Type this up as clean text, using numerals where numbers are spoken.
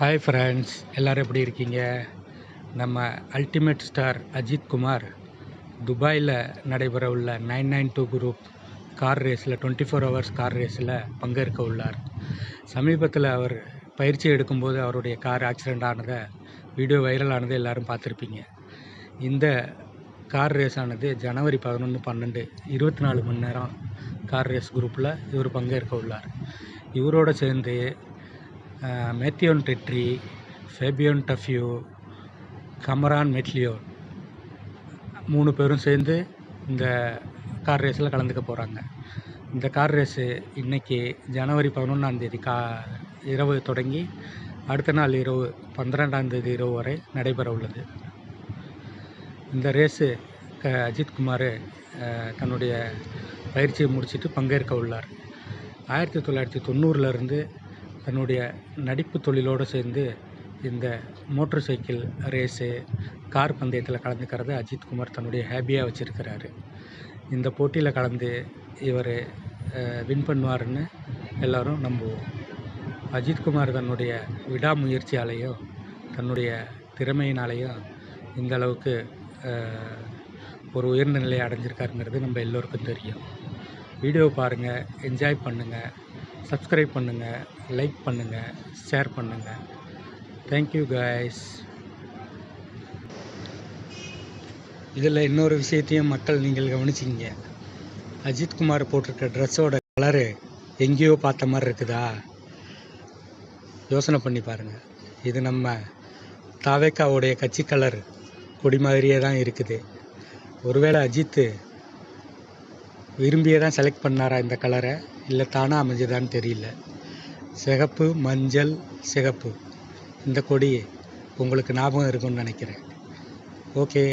Hi friends, எல்லோரும் எப்படி இருக்கீங்க? நம்ம அல்டிமேட் ஸ்டார் அஜித் குமார் துபாயில் நடைபெற உள்ள 992 குரூப் கார் ரேஸில் 24 ஹவர்ஸ் கார் ரேஸில் பங்கேற்க உள்ளார். சமீபத்தில் அவர் பயிற்சி எடுக்கும்போது அவருடைய கார் ஆக்சிடெண்ட் ஆனதை வீடியோ வைரல் ஆனதை எல்லோரும் பார்த்துருப்பீங்க. இந்த கார் ரேஸ் ஆனது ஜனவரி 11, 12 24 மணி நேரம் கார் ரேஸ் குரூப்பில் இவர் பங்கேற்க உள்ளார். இவரோடு சேர்ந்து மேத்தியோன் டெட்ரி, ஃபேபியோன் டஃப்யூ, கமரான் மெட்லியோன் 3 பேரும் சேர்ந்து இந்த கார் ரேஸில் கலந்துக்க போகிறாங்க. இந்த கார் ரேஸு இன்றைக்கி ஜனவரி 11ஆம் தேதி இரவு தொடங்கி அடுத்த நாள் இரவு 12ஆம் தேதி இரவு வரை நடைபெற உள்ளது. இந்த ரேஸு அஜித் குமார் தன்னுடைய பயிற்சியை முடிச்சுட்டு பங்கேற்க உள்ளார். 1990லேருந்து தன்னுடைய நடிப்பு தொழிலோடு சேர்ந்து இந்த மோட்டர் சைக்கிள் ரேஸு, கார் பந்தயத்தில் கலந்துக்கிறது அஜித் குமார் தன்னுடைய ஹாபியாக வச்சுருக்கிறாரு. இந்த போட்டியில் கலந்து இவர் வின் பண்ணுவார்னு எல்லோரும் நம்புவோம். அஜித் குமார் தன்னுடைய விடாமுயற்சியாலேயும் தன்னுடைய திறமையினாலேயும் இந்த அளவுக்கு ஒரு உயர்ந்த நிலையை அடைஞ்சிருக்காருங்கிறது நம்ம எல்லோருக்கும் தெரியும். வீடியோ பாருங்கள், என்ஜாய் பண்ணுங்கள், சப்ஸ்கிரைப் பண்ணுங்கள், லைக் பண்ணுங்கள், ஷேர் பண்ணுங்கள். Thank you guys. இதில் இன்னொரு விஷயத்தையும் மக்கள் நீங்கள் கவனிச்சிங்க. அஜித் குமார் போட்டிருக்க ட்ரெஸ்ஸோட கலரு எங்கேயோ பார்த்த மாதிரி இருக்குதா? யோசனை பண்ணி பாருங்கள். இது நம்ம தாவேக்காவுடைய கட்சி கலர் கொடி மாதிரியே தான் இருக்குது. ஒருவேளை அஜித் விரும்பியே தான் செலக்ட் பண்ணாரா இந்த கலரை, இல்லை தானாக அமைஞ்சதான்னு தெரியல. சிகப்பு, மஞ்சள், சிகப்பு இந்த கொடி உங்களுக்கு ஞாபகம் இருக்கும்னு நினைக்கிறேன். ஓகே.